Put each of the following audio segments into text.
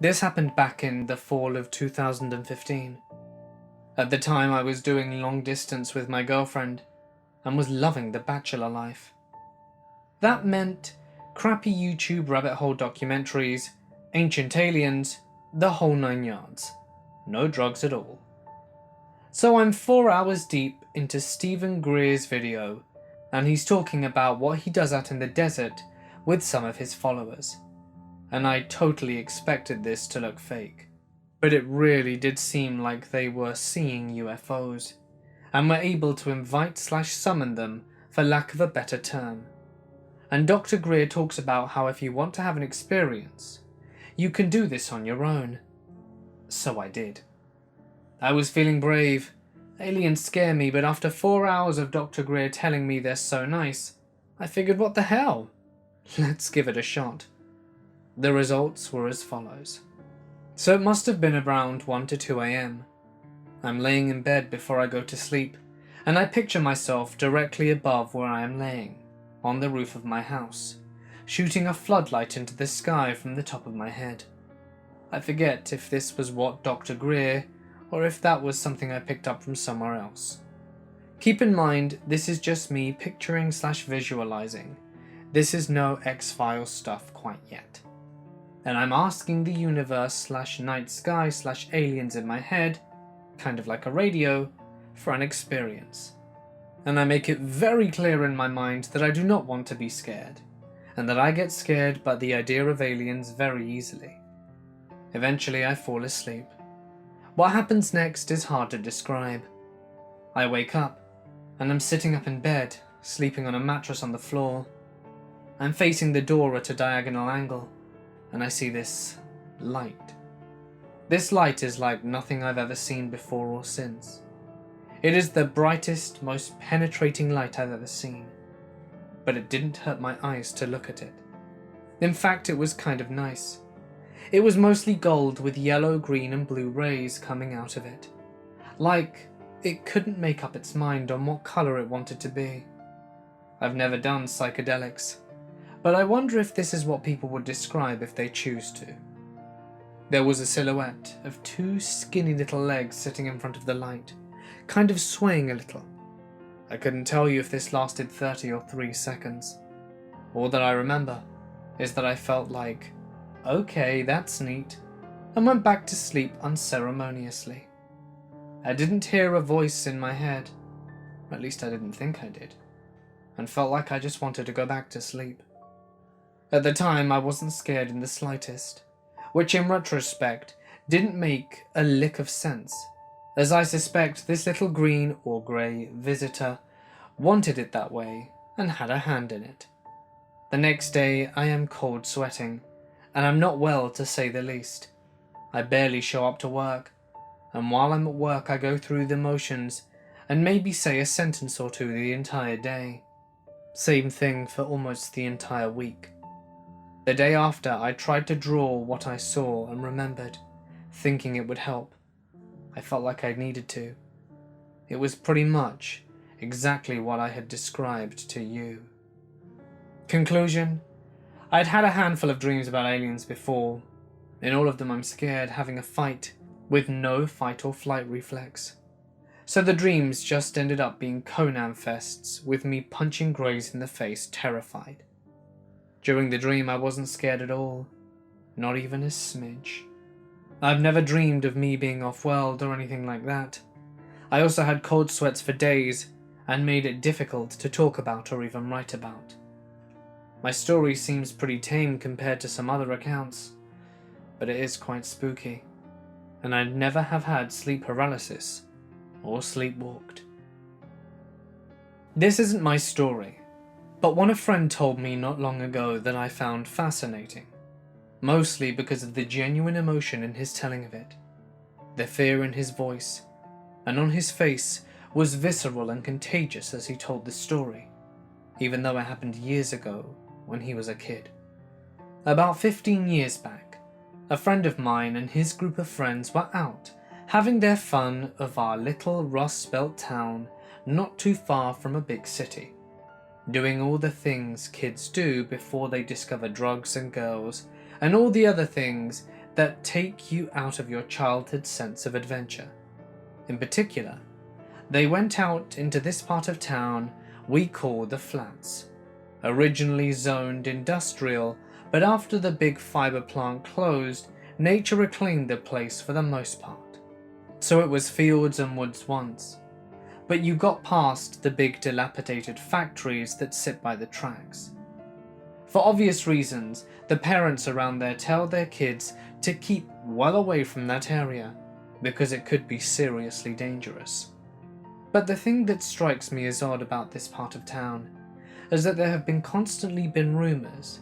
This happened back in the fall of 2015. At the time I was doing long distance with my girlfriend and was loving the bachelor life. That meant crappy YouTube rabbit hole documentaries, ancient aliens, the whole 9 yards. No drugs at all. So I'm 4 hours deep into Stephen Greer's video, and he's talking about what he does out in the desert with some of his followers. And I totally expected this to look fake. But it really did seem like they were seeing UFOs, and were able to invite/summon them, for lack of a better term. And Dr. Greer talks about how if you want to have an experience, you can do this on your own. So I did. I was feeling brave. Aliens scare me, but after 4 hours of Dr. Greer telling me they're so nice, I figured, what the hell? Let's give it a shot. The results were as follows. So it must have been around 1 to 2 a.m. I'm laying in bed before I go to sleep, and I picture myself directly above where I am laying, on the roof of my house, shooting a floodlight into the sky from the top of my head. I forget if this was what Dr. Greer, or if that was something I picked up from somewhere else. Keep in mind, this is just me picturing/visualizing. This is no X-Files stuff quite yet. And I'm asking the universe/night sky/aliens in my head, kind of like a radio, for an experience. And I make it very clear in my mind that I do not want to be scared, and that I get scared by the idea of aliens very easily. Eventually I fall asleep. What happens next is hard to describe. I wake up, and I'm sitting up in bed, sleeping on a mattress on the floor. I'm facing the door at a diagonal angle, and I see this light. This light is like nothing I've ever seen before or since. It is the brightest, most penetrating light I've ever seen. But it didn't hurt my eyes to look at it. In fact, it was kind of nice. It was mostly gold with yellow, green and blue rays coming out of it. Like it couldn't make up its mind on what colour it wanted to be. I've never done psychedelics, but I wonder if this is what people would describe if they choose to. There was a silhouette of 2 skinny little legs sitting in front of the light, kind of swaying a little. I couldn't tell you if this lasted 30 or 3 seconds. All that I remember is that I felt like, okay, that's neat, and went back to sleep unceremoniously. I didn't hear a voice in my head, at least I didn't think I did, and felt like I just wanted to go back to sleep. At the time I wasn't scared in the slightest, which in retrospect didn't make a lick of sense, as I suspect this little green or grey visitor wanted it that way and had a hand in it. The next day I am cold sweating, and I'm not well to say the least. I barely show up to work, and while I'm at work I go through the motions and maybe say a sentence or two the entire day. Same thing for almost the entire week. The day after I tried to draw what I saw and remembered, thinking it would help. I felt like I needed to. It was pretty much exactly what I had described to you. Conclusion: I'd had a handful of dreams about aliens before. In all of them I'm scared, having a fight, with no fight or flight reflex. So the dreams just ended up being Conan fests, with me punching greys in the face, terrified. During the dream I wasn't scared at all, not even a smidge. I've never dreamed of me being off-world or anything like that. I also had cold sweats for days, and made it difficult to talk about or even write about. My story seems pretty tame compared to some other accounts, but it is quite spooky, and I'd never have had sleep paralysis or sleepwalked. This isn't my story, but one a friend told me not long ago that I found fascinating, mostly because of the genuine emotion in his telling of it. The fear in his voice, and on his face, was visceral and contagious as he told the story, even though it happened years ago when he was a kid. About 15 years back, a friend of mine and his group of friends were out having their fun of our little Rust Belt town not too far from a big city, doing all the things kids do before they discover drugs and girls and all the other things that take you out of your childhood sense of adventure. In particular, they went out into this part of town we call the Flats, originally zoned industrial, but after the big fiber plant closed, nature reclaimed the place for the most part. So it was fields and woods once, but you got past the big dilapidated factories that sit by the tracks. For obvious reasons, the parents around there tell their kids to keep well away from that area, because it could be seriously dangerous. But the thing that strikes me as odd about this part of town is that there have constantly been rumours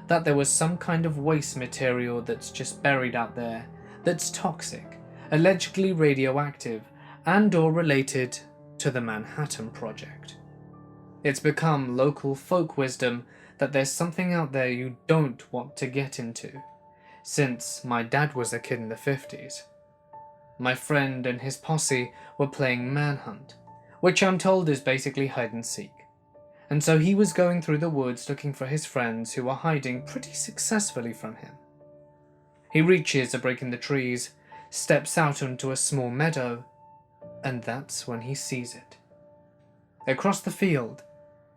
that there was some kind of waste material that's just buried out there that's toxic, allegedly radioactive, and or related to the Manhattan Project. It's become local folk wisdom that there's something out there you don't want to get into, since my dad was a kid in the 50s. My friend and his posse were playing Manhunt, which I'm told is basically hide and seek, and so he was going through the woods looking for his friends who were hiding pretty successfully from him. He reaches a break in the trees, steps out onto a small meadow, and that's when he sees it. Across the field,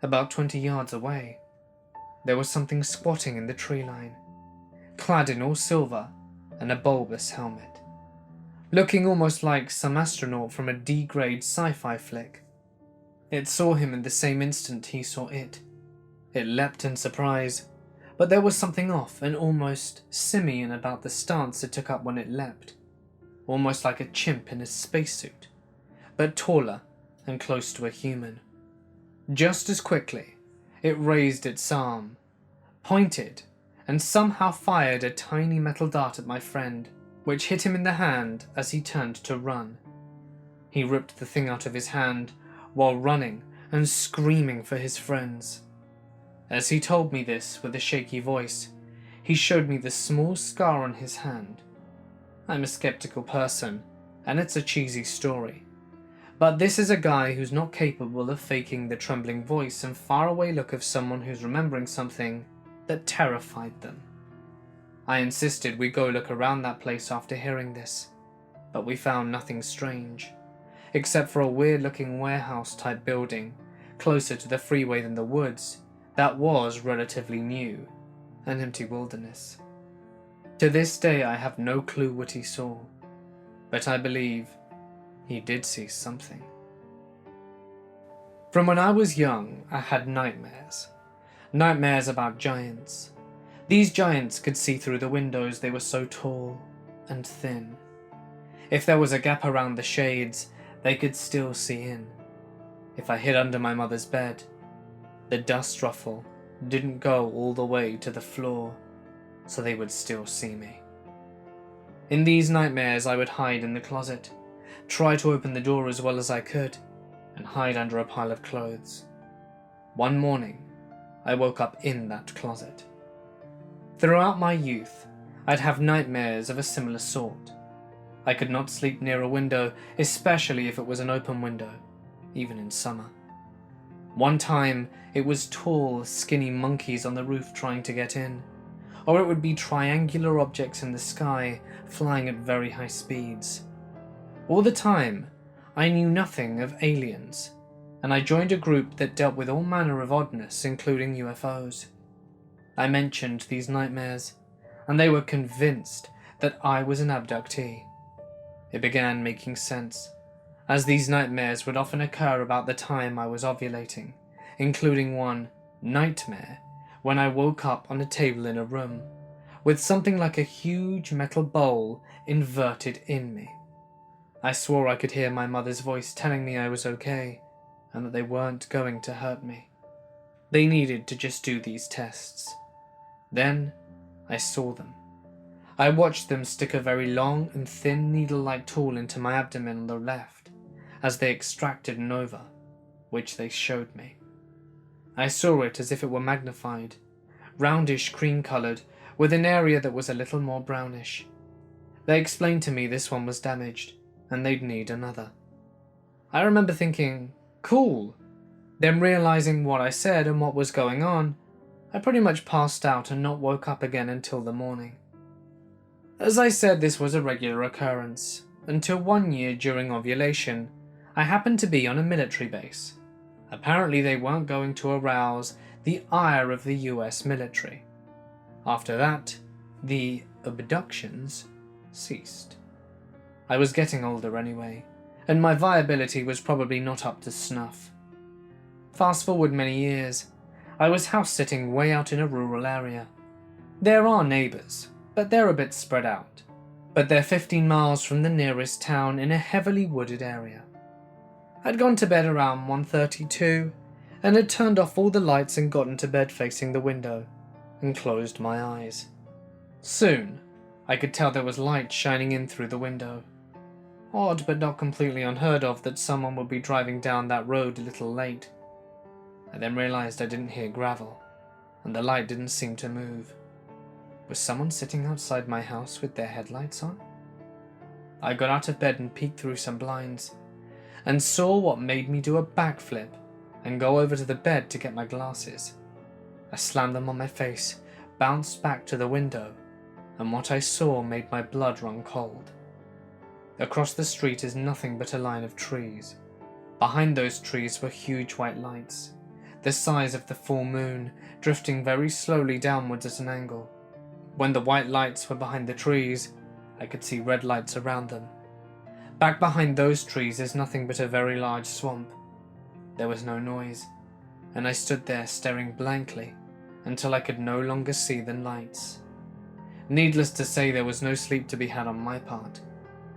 about 20 yards away, there was something squatting in the tree line, clad in all silver and a bulbous helmet, looking almost like some astronaut from a D-grade sci-fi flick. It saw him in the same instant he saw it. It leapt in surprise, but there was something off and almost simian about the stance it took up when it leapt, almost like a chimp in a spacesuit, but taller and close to a human. Just as quickly, it raised its arm, pointed, and somehow fired a tiny metal dart at my friend, which hit him in the hand as he turned to run. He ripped the thing out of his hand while running and screaming for his friends. As he told me this with a shaky voice, he showed me the small scar on his hand. I'm a skeptical person, and it's a cheesy story, but this is a guy who's not capable of faking the trembling voice and faraway look of someone who's remembering something that terrified them. I insisted we go look around that place after hearing this, but we found nothing strange, except for a weird-looking warehouse-type building closer to the freeway than the woods that was relatively new, an empty wilderness. To this day I have no clue what he saw, but I believe he did see something. From when I was young, I had nightmares. Nightmares about giants. These giants could see through the windows, they were so tall and thin. If there was a gap around the shades, they could still see in. If I hid under my mother's bed, the dust ruffle didn't go all the way to the floor, so they would still see me. In these nightmares, I would hide in the closet, try to open the door as well as I could, and hide under a pile of clothes. One morning, I woke up in that closet. Throughout my youth, I'd have nightmares of a similar sort. I could not sleep near a window, especially if it was an open window, even in summer. One time, it was tall, skinny monkeys on the roof trying to get in, or it would be triangular objects in the sky flying at very high speeds. All the time, I knew nothing of aliens, and I joined a group that dealt with all manner of oddness, including UFOs. I mentioned these nightmares, and they were convinced that I was an abductee. It began making sense, as these nightmares would often occur about the time I was ovulating, including one nightmare when I woke up on a table in a room, with something like a huge metal bowl inverted in me. I swore I could hear my mother's voice telling me I was okay, and that they weren't going to hurt me. They needed to just do these tests. Then, I saw them. I watched them stick a very long and thin needle-like tool into my abdomen on the left, as they extracted an ova, which they showed me. I saw it as if it were magnified, roundish cream-coloured, with an area that was a little more brownish. They explained to me this one was damaged, and they'd need another. I remember thinking, cool. Then realising what I said and what was going on, I pretty much passed out and not woke up again until the morning. As I said, this was a regular occurrence, until one year during ovulation, I happened to be on a military base. Apparently they weren't going to arouse the ire of the US military. After that, the abductions ceased. I was getting older anyway, and my viability was probably not up to snuff. Fast forward many years, I was house-sitting way out in a rural area. There are neighbours, but they're a bit spread out. But they're 15 miles from the nearest town in a heavily wooded area. I'd gone to bed around 1:32 and had turned off all the lights and gotten to bed facing the window and closed my eyes. Soon, I could tell there was light shining in through the window. Odd but not completely unheard of that someone would be driving down that road a little late. I then realised I didn't hear gravel, and the light didn't seem to move. Was someone sitting outside my house with their headlights on? I got out of bed and peeked through some blinds, and saw what made me do a backflip and go over to the bed to get my glasses. I slammed them on my face, bounced back to the window, and what I saw made my blood run cold. Across the street is nothing but a line of trees. Behind those trees were huge white lights, the size of the full moon, drifting very slowly downwards at an angle. When the white lights were behind the trees, I could see red lights around them. Back behind those trees is nothing but a very large swamp. There was no noise, and I stood there staring blankly until I could no longer see the lights. Needless to say, there was no sleep to be had on my part,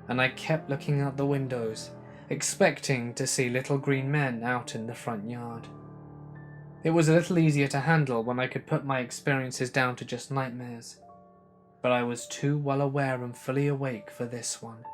and I kept looking out the windows, expecting to see little green men out in the front yard. It was a little easier to handle when I could put my experiences down to just nightmares, but I was too well aware and fully awake for this one.